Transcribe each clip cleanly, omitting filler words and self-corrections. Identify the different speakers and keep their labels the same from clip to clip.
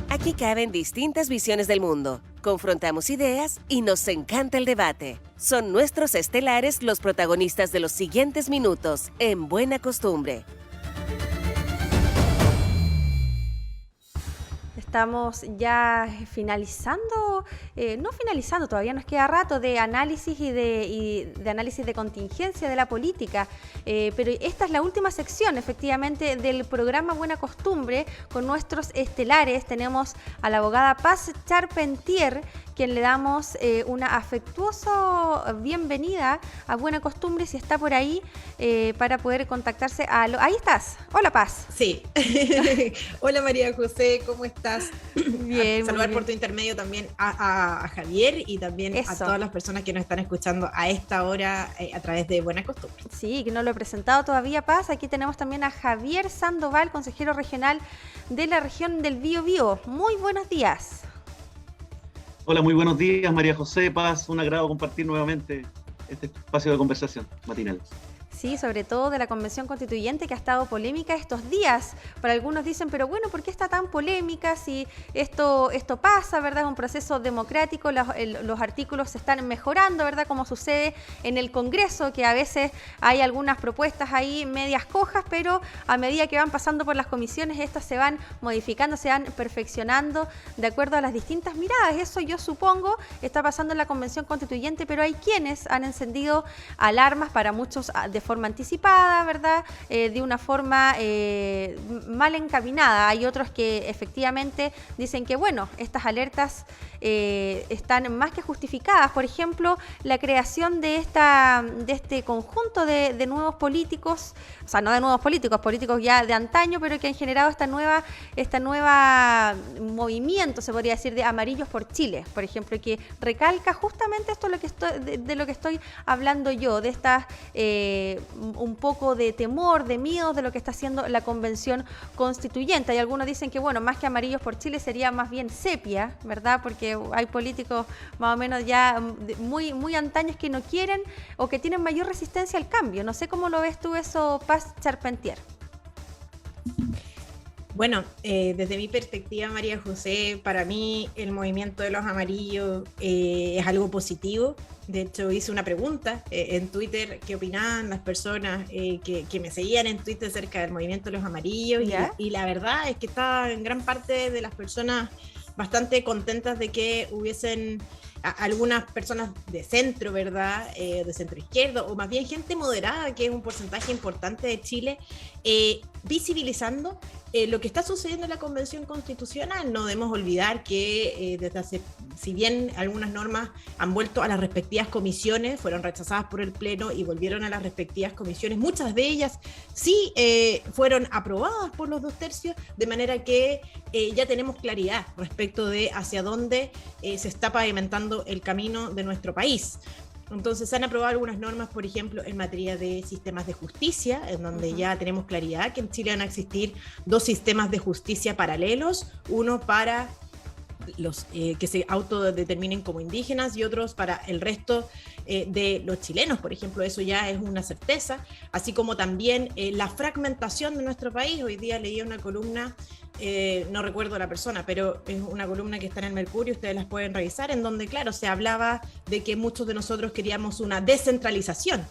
Speaker 1: Aquí caben distintas visiones del mundo, confrontamos ideas y nos encanta el debate. Son nuestros estelares los protagonistas de los siguientes minutos en Buena Costumbre.
Speaker 2: Estamos ya finalizando, no finalizando, todavía nos queda rato de análisis y de análisis de contingencia de la política, pero esta es la última sección efectivamente del programa Buena Costumbre con nuestros estelares. Tenemos a la abogada Paz Charpentier, quien le damos una afectuosa bienvenida a Buena Costumbre, si está por ahí, para poder contactarse a... Ahí estás. Hola, Paz.
Speaker 3: Sí. Hola, María José, ¿cómo estás?
Speaker 2: Bien,
Speaker 3: saludar por tu intermedio también a Javier y también a todas las personas que nos están escuchando a esta hora a través de Buena Costumbre.
Speaker 2: Sí, que no lo he presentado todavía, Paz. Aquí tenemos también a Javier Sandoval, consejero regional de la región del Biobío. Muy buenos días.
Speaker 4: Hola, muy buenos días, María José, Paz. Un agrado compartir nuevamente este espacio de conversación matinal.
Speaker 2: Sí, sobre todo de la Convención Constituyente, que ha estado polémica estos días. Para algunos dicen, pero bueno, ¿por qué está tan polémica si esto pasa, verdad? Es un proceso democrático, los artículos se están mejorando, ¿verdad? Como sucede en el Congreso, que a veces hay algunas propuestas ahí medias cojas, pero a medida que van pasando por las comisiones, estas se van modificando, se van perfeccionando de acuerdo a las distintas miradas. Eso yo supongo está pasando en la Convención Constituyente, pero hay quienes han encendido alarmas, para muchos de forma anticipada, ¿verdad? De una forma mal encaminada. Hay otros que efectivamente dicen que, bueno, estas alertas están más que justificadas. Por ejemplo, la creación de este conjunto de nuevos políticos, o sea, no de nuevos políticos, políticos ya de antaño, pero que han generado esta nueva movimiento, se podría decir, de Amarillos por Chile, por ejemplo, que recalca justamente esto de lo que estoy hablando yo, de estas un poco de temor, de miedo de lo que está haciendo la Convención Constituyente. Y algunos dicen que, bueno, más que Amarillos por Chile sería más bien sepia, ¿verdad? Porque hay políticos más o menos ya muy, muy antaños que no quieren o que tienen mayor resistencia al cambio. No sé cómo lo ves tú eso, Paz Charpentier.
Speaker 3: Bueno, desde mi perspectiva, María José, para mí el movimiento de los amarillos es algo positivo. De hecho, hice una pregunta en Twitter, qué opinaban las personas que me seguían en Twitter acerca del movimiento de los amarillos. Y la verdad es que estaba en gran parte de las personas bastante contentas de que hubiesen algunas personas de centro, ¿verdad? De centro izquierdo, o más bien gente moderada, que es un porcentaje importante de Chile, visibilizando lo que está sucediendo en la Convención Constitucional. No debemos olvidar que desde hace, si bien algunas normas han vuelto a las respectivas comisiones, fueron rechazadas por el Pleno y volvieron a las respectivas comisiones, muchas de ellas sí fueron aprobadas por los 2/3, de manera que ya tenemos claridad respecto de hacia dónde se está pavimentando el camino de nuestro país. Entonces se han aprobado algunas normas, por ejemplo, en materia de sistemas de justicia, en donde ya tenemos claridad que en Chile van a existir 2 sistemas de justicia paralelos, uno para los que se autodeterminen como indígenas y otros para el resto de los chilenos, por ejemplo. Eso ya es una certeza, así como también la fragmentación de nuestro país. Hoy día leí una columna, no recuerdo la persona, pero es una columna que está en el Mercurio, ustedes las pueden revisar, en donde, claro, se hablaba de que muchos de nosotros queríamos una descentralización.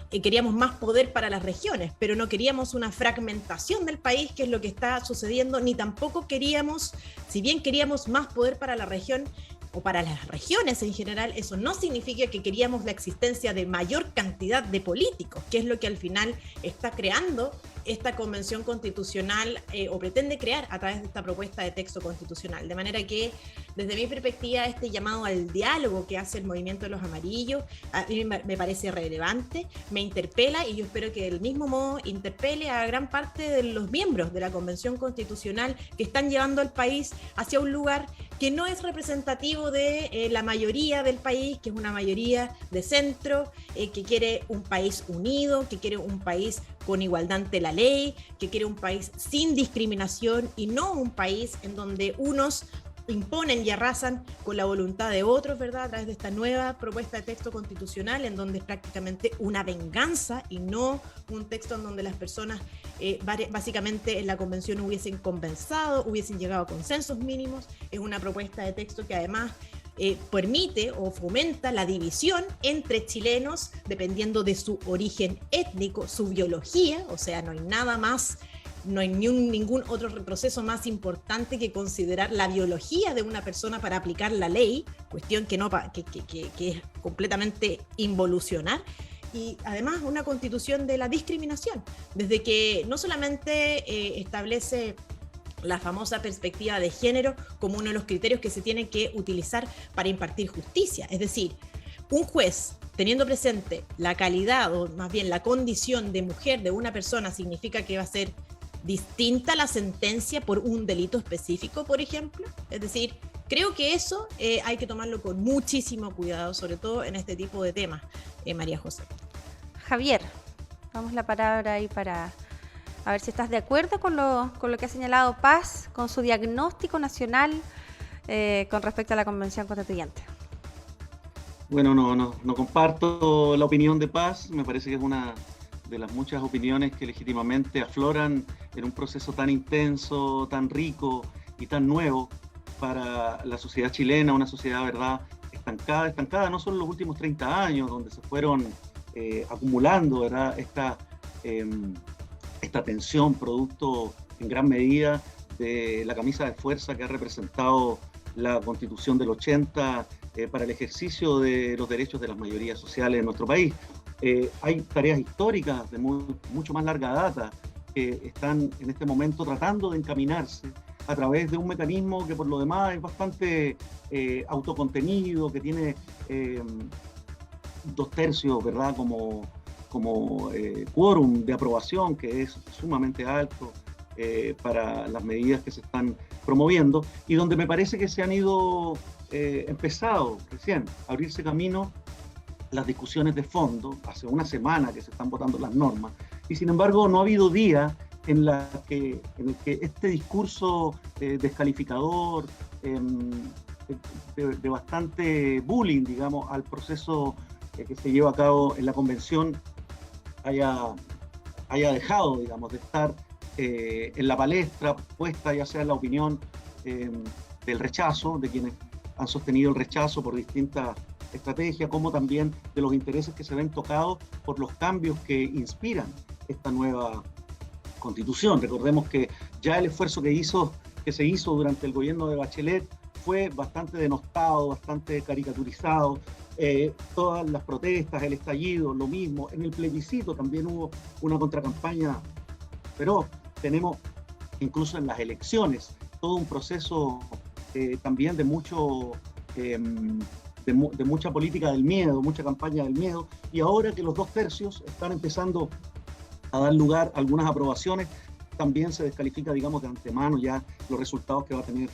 Speaker 3: Queríamos más poder para las regiones, pero no queríamos una fragmentación del país, que es lo que está sucediendo, ni tampoco queríamos, si bien queríamos más poder para la región o para las regiones en general, eso no significa que queríamos la existencia de mayor cantidad de políticos, que es lo que al final está creando esta Convención Constitucional o pretende crear a través de esta propuesta de texto constitucional. De manera que, desde mi perspectiva, este llamado al diálogo que hace el movimiento de los amarillos a mí me parece relevante, me interpela, y yo espero que del mismo modo interpele a gran parte de los miembros de la Convención Constitucional que están llevando al país hacia un lugar que no es representativo de la mayoría del país, que es una mayoría de centro, que quiere un país unido, que quiere un país con igualdad ante la ley, que quiere un país sin discriminación y no un país en donde unos imponen y arrasan con la voluntad de otros, ¿verdad? A través de esta nueva propuesta de texto constitucional, en donde es prácticamente una venganza y no un texto en donde las personas básicamente en la convención hubiesen conversado, hubiesen llegado a consensos mínimos. Es una propuesta de texto que además permite o fomenta la división entre chilenos dependiendo de su origen étnico, su biología, o sea, no hay nada más, no hay ningún otro proceso más importante que considerar la biología de una persona para aplicar la ley, cuestión que es completamente involucionar. Y además una constitución de la discriminación, desde que no solamente establece la famosa perspectiva de género como uno de los criterios que se tienen que utilizar para impartir justicia. Es decir, un juez, teniendo presente la calidad o más bien la condición de mujer de una persona, significa que va a ser distinta la sentencia por un delito específico, por ejemplo. Es decir, creo que eso hay que tomarlo con muchísimo cuidado, sobre todo en este tipo de temas, María José.
Speaker 2: Javier, damos la palabra ahí para a ver si estás de acuerdo con lo que ha señalado Paz, con su diagnóstico nacional con respecto a la Convención Constituyente.
Speaker 4: Bueno, no comparto la opinión de Paz. Me parece que es una de las muchas opiniones que legítimamente afloran en un proceso tan intenso, tan rico y tan nuevo para la sociedad chilena, una sociedad, ¿verdad?, estancada no solo en los últimos 30 años, donde se fueron acumulando, ¿verdad?, esta tensión producto en gran medida de la camisa de fuerza que ha representado la Constitución del 80 para el ejercicio de los derechos de las mayorías sociales en nuestro país. Hay tareas históricas de mucho más larga data que están en este momento tratando de encaminarse a través de un mecanismo que por lo demás es bastante autocontenido, que tiene 2/3, ¿verdad?, como quórum de aprobación, que es sumamente alto para las medidas que se están promoviendo, y donde me parece que se han ido empezado recién a abrirse camino las discusiones de fondo. Hace una semana que se están votando las normas, y sin embargo no ha habido día en el que este discurso descalificador, de bastante bullying, digamos, al proceso que se lleva a cabo en la convención haya dejado, digamos, de estar en la palestra puesta, ya sea en la opinión del rechazo, de quienes han sostenido el rechazo por distintas estrategias, como también de los intereses que se ven tocados por los cambios que inspiran esta nueva Constitución. Recordemos que ya el esfuerzo que se hizo durante el gobierno de Bachelet fue bastante denostado, bastante caricaturizado. Todas las protestas, el estallido, lo mismo. En el plebiscito también hubo una contracampaña, pero tenemos incluso en las elecciones todo un proceso también de mucha política del miedo, mucha campaña del miedo, y ahora que los 2/3 están empezando a dar lugar a algunas aprobaciones, también se descalifica, digamos, de antemano ya los resultados que va a tener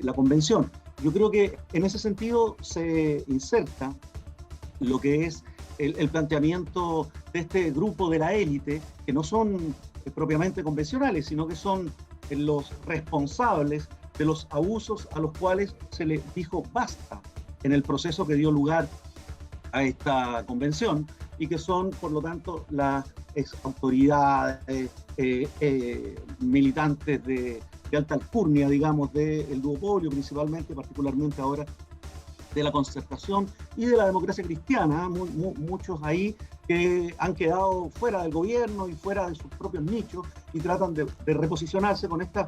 Speaker 4: la convención. Yo creo que en ese sentido se inserta lo que es el planteamiento de este grupo de la élite, que no son propiamente convencionales, sino que son los responsables de los abusos a los cuales se les dijo basta en el proceso que dio lugar a esta convención, y que son, por lo tanto, las exautoridades, militantes de alta alcurnia, digamos, del duopolio principalmente, particularmente ahora de la Concertación y de la democracia cristiana, muchos ahí que han quedado fuera del gobierno y fuera de sus propios nichos y tratan de reposicionarse con este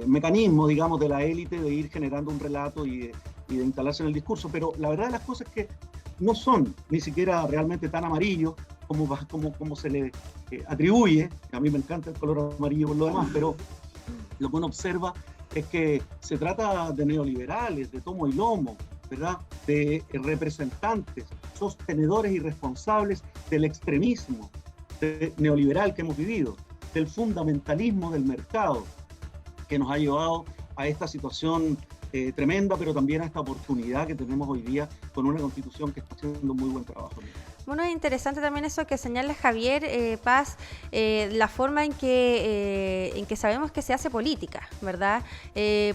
Speaker 4: mecanismo, digamos, de la élite de ir generando un relato y de instalarse en el discurso. Pero la verdad de las cosas es que no son ni siquiera realmente tan amarillos como se le atribuye. A mí me encanta el color amarillo por lo demás, pero lo que uno observa es que se trata de neoliberales, de tomo y lomo, ¿verdad?, de representantes, sostenedores y responsables del extremismo neoliberal que hemos vivido, del fundamentalismo del mercado que nos ha llevado a esta situación tremenda, pero también a esta oportunidad que tenemos hoy día con una Constitución que está haciendo muy buen trabajo.
Speaker 2: Bueno, es interesante también eso que señala Javier Paz, la forma en que sabemos que se hace política, ¿verdad?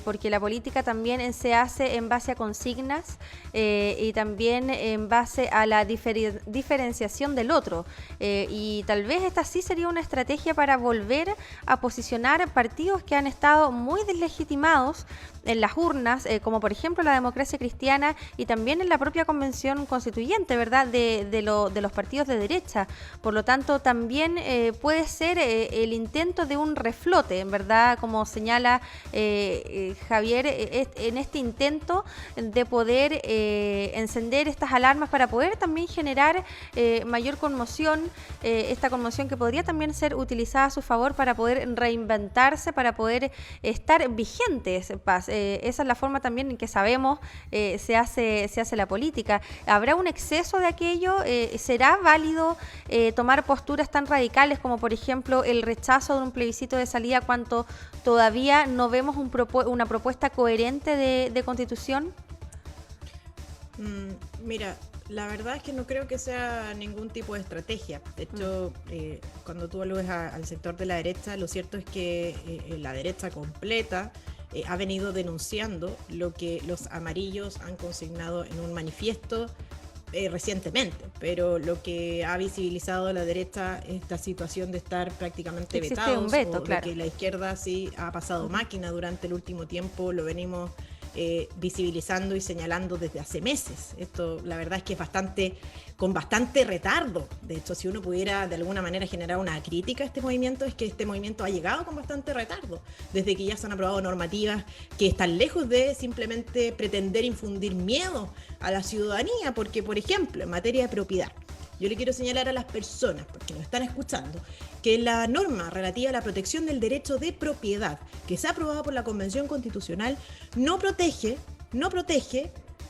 Speaker 2: Porque la política también se hace en base a consignas y también en base a la diferenciación del otro. Y tal vez esta sí sería una estrategia para volver a posicionar partidos que han estado muy deslegitimados en las urnas, como por ejemplo la Democracia Cristiana y también en la propia Convención Constituyente, ¿verdad?, de los partidos de derecha. Por lo tanto, también puede ser el intento de un reflote, ¿verdad?, como señala Javier, en este intento de poder encender estas alarmas para poder también generar mayor conmoción, esta conmoción que podría también ser utilizada a su favor para poder reinventarse, para poder estar vigentes, Paz. Esa es la forma también en que sabemos se hace la política. ¿Habrá un exceso de aquello? ¿Será válido tomar posturas tan radicales como, por ejemplo, el rechazo de un plebiscito de salida cuando todavía no vemos una propuesta coherente de constitución?
Speaker 3: Mira, la verdad es que no creo que sea ningún tipo de estrategia. De hecho, cuando tú aludes al sector de la derecha, lo cierto es que la derecha completa ha venido denunciando lo que los amarillos han consignado en un manifiesto recientemente, pero lo que ha visibilizado la derecha es esta situación de estar prácticamente
Speaker 2: existe
Speaker 3: vetados,
Speaker 2: un veto,
Speaker 3: o
Speaker 2: claro,
Speaker 3: de que la izquierda sí ha pasado máquina durante el último tiempo, lo venimos visibilizando y señalando desde hace meses. Esto la verdad es que es con bastante retardo. De hecho, si uno pudiera de alguna manera generar una crítica a este movimiento, es que este movimiento ha llegado con bastante retardo, desde que ya se han aprobado normativas que están lejos de simplemente pretender infundir miedo a la ciudadanía, porque, por ejemplo, en materia de propiedad, yo le quiero señalar a las personas, porque nos están escuchando, que la norma relativa a la protección del derecho de propiedad que se ha aprobado por la Convención Constitucional no protege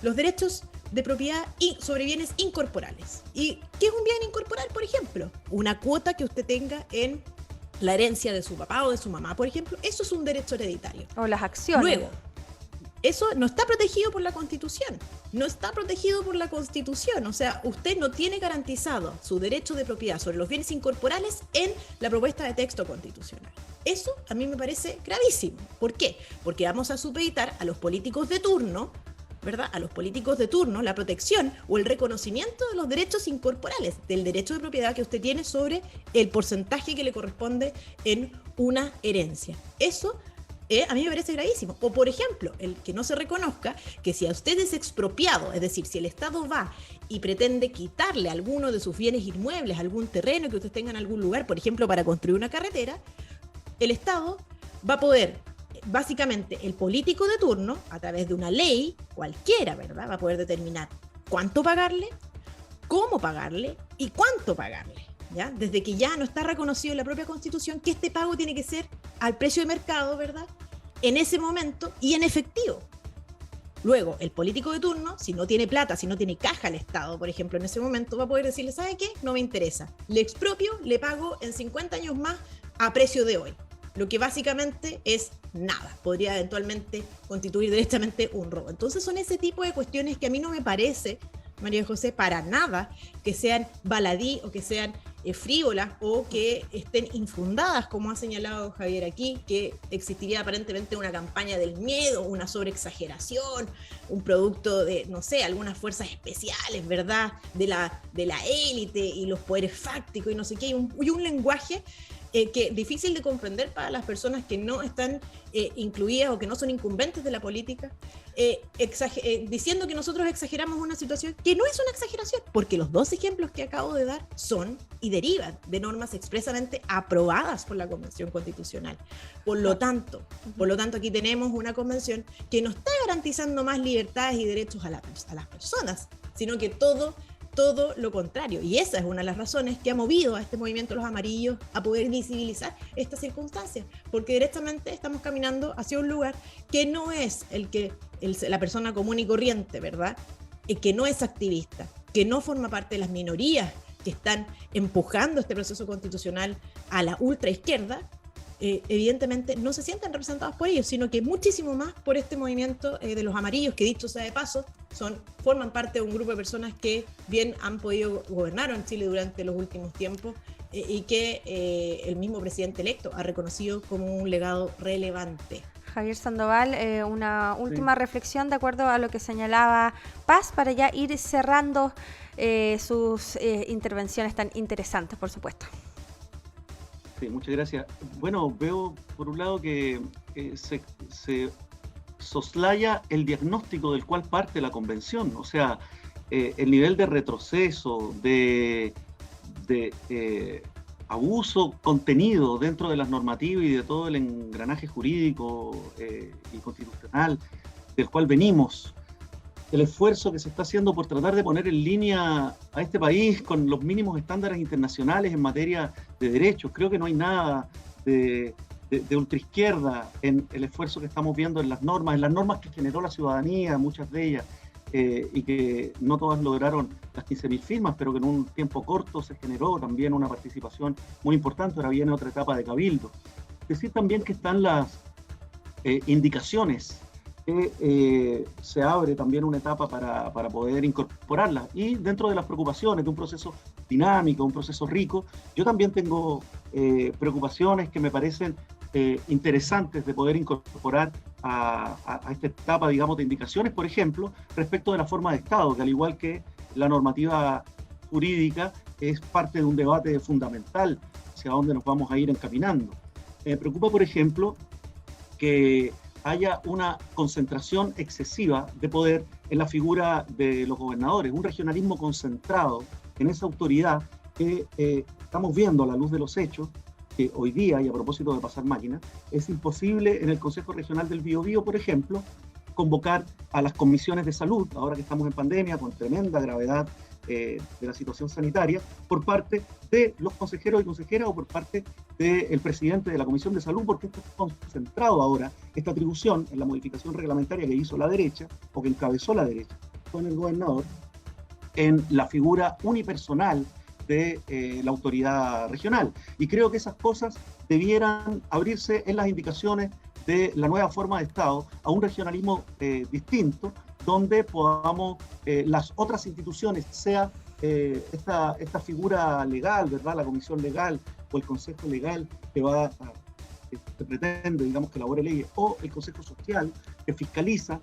Speaker 3: los derechos de propiedad y sobre bienes incorporales. ¿Y qué es un bien incorporal, por ejemplo? Una cuota que usted tenga en la herencia de su papá o de su mamá, por ejemplo. Eso es un derecho hereditario.
Speaker 2: O las acciones.
Speaker 3: Luego, eso no está protegido por la Constitución. No está protegido por la Constitución. O sea, usted no tiene garantizado su derecho de propiedad sobre los bienes incorporales en la propuesta de texto constitucional. Eso a mí me parece gravísimo. ¿Por qué? Porque vamos a supeditar a los políticos de turno, ¿verdad?, a los políticos de turno la protección o el reconocimiento de los derechos incorporales, del derecho de propiedad que usted tiene sobre el porcentaje que le corresponde en una herencia. Eso a mí me parece gravísimo. O, por ejemplo, el que no se reconozca que si a usted es expropiado, es decir, si el Estado va y pretende quitarle alguno de sus bienes inmuebles, algún terreno que usted tenga en algún lugar, por ejemplo, para construir una carretera, el Estado va a poder, básicamente, el político de turno, a través de una ley cualquiera, ¿verdad?, va a poder determinar cuánto pagarle, cómo pagarle y cuánto pagarle. ¿Ya? Desde que ya no está reconocido en la propia Constitución que este pago tiene que ser al precio de mercado, ¿verdad?, en ese momento y en efectivo. Luego, el político de turno, si no tiene plata, si no tiene caja al Estado, por ejemplo, en ese momento va a poder decirle, ¿sabe qué? No me interesa. Le expropio, le pago en 50 años más a precio de hoy. Lo que básicamente es nada. Podría eventualmente constituir directamente un robo. Entonces son ese tipo de cuestiones que a mí no me parece, María José, para nada que sean baladí o que sean frívolas o que estén infundadas, como ha señalado Javier aquí, que existiría aparentemente una campaña del miedo, una sobreexageración, un producto de, no sé, algunas fuerzas especiales, ¿verdad?, de la élite y los poderes fácticos y no sé qué, y un lenguaje que es difícil de comprender para las personas que no están incluidas o que no son incumbentes de la política, diciendo que nosotros exageramos una situación que no es una exageración, porque los dos ejemplos que acabo de dar son y derivan de normas expresamente aprobadas por la Convención Constitucional. Por lo tanto, aquí tenemos una convención que no está garantizando más libertades y derechos a las personas, sino que todo lo contrario. Y esa es una de las razones que ha movido a este movimiento de los amarillos a poder visibilizar estas circunstancias, porque directamente estamos caminando hacia un lugar que no es la persona común y corriente, ¿verdad?, que no es activista, que no forma parte de las minorías que están empujando este proceso constitucional a la ultraizquierda, evidentemente no se sienten representados por ellos, sino que muchísimo más por este movimiento de los amarillos, que dicho sea de paso, forman parte de un grupo de personas que bien han podido gobernar en Chile durante los últimos tiempos y que el mismo presidente electo ha reconocido como un legado relevante.
Speaker 2: Javier Sandoval, una última reflexión de acuerdo a lo que señalaba Paz para ya ir cerrando sus intervenciones tan interesantes, por supuesto.
Speaker 4: Sí, muchas gracias. Bueno, veo por un lado que se soslaya el diagnóstico del cual parte la convención, o sea, el nivel de retroceso, de abuso contenido dentro de las normativas y de todo el engranaje jurídico y constitucional del cual venimos, el esfuerzo que se está haciendo por tratar de poner en línea a este país con los mínimos estándares internacionales en materia de derechos. Creo que no hay nada de ultraizquierda en el esfuerzo que estamos viendo en las normas que generó la ciudadanía, muchas de ellas, y que no todas lograron las 15.000 firmas, pero que en un tiempo corto se generó también una participación muy importante. Ahora viene otra etapa de cabildo. Decir también que están las indicaciones, que se abre también una etapa para poder incorporarlas. Y dentro de las preocupaciones de un proceso dinámico, un proceso rico, yo también tengo preocupaciones que me parecen interesantes de poder incorporar a esta etapa, digamos, de indicaciones, por ejemplo, respecto de la forma de Estado, que al igual que la normativa jurídica es parte de un debate fundamental hacia dónde nos vamos a ir encaminando. Me preocupa, por ejemplo, que haya una concentración excesiva de poder en la figura de los gobernadores, un regionalismo concentrado en esa autoridad que estamos viendo a la luz de los hechos, que hoy día, y a propósito de pasar máquina, es imposible en el Consejo Regional del Biobío, por ejemplo, convocar a las comisiones de salud, ahora que estamos en pandemia, con tremenda gravedad de la situación sanitaria, por parte de los consejeros y consejeras o por parte del presidente de la Comisión de Salud, porque esto está concentrado ahora, esta atribución en la modificación reglamentaria que hizo la derecha, o que encabezó la derecha con el gobernador, en la figura unipersonal de la autoridad regional. Y creo que esas cosas debieran abrirse en las indicaciones de la nueva forma de Estado a un regionalismo distinto, donde podamos las otras instituciones, sea esta figura legal, ¿verdad? La comisión legal o el consejo legal que que pretende, digamos, que elabore leyes, o el consejo social que fiscaliza,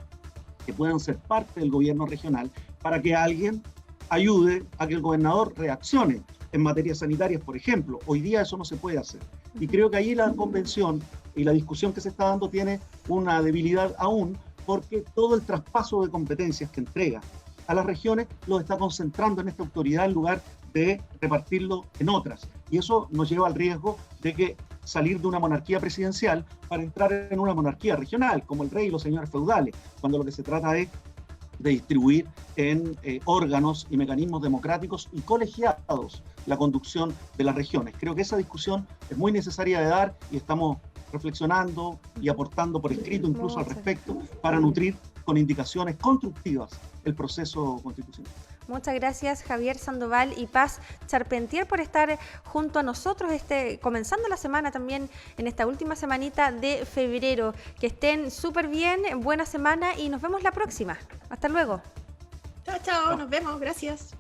Speaker 4: que puedan ser parte del gobierno regional, para que alguien ayude a que el gobernador reaccione en materias sanitarias, por ejemplo. Hoy día eso no se puede hacer. Y creo que ahí la convención y la discusión que se está dando tiene una debilidad aún, porque todo el traspaso de competencias que entrega a las regiones lo está concentrando en esta autoridad en lugar de repartirlo en otras. Y eso nos lleva al riesgo de que salir de una monarquía presidencial para entrar en una monarquía regional, como el rey y los señores feudales, cuando lo que se trata es de distribuir en órganos y mecanismos democráticos y colegiados la conducción de las regiones. Creo que esa discusión es muy necesaria de dar y estamos reflexionando y aportando por escrito incluso al respecto para nutrir con indicaciones constructivas el proceso constitucional.
Speaker 2: Muchas gracias, Javier Sandoval y Paz Charpentier, por estar junto a nosotros comenzando la semana también en esta última semanita de febrero. Que estén súper bien, buena semana y nos vemos la próxima. Hasta luego.
Speaker 3: Chao, chao, nos vemos, gracias.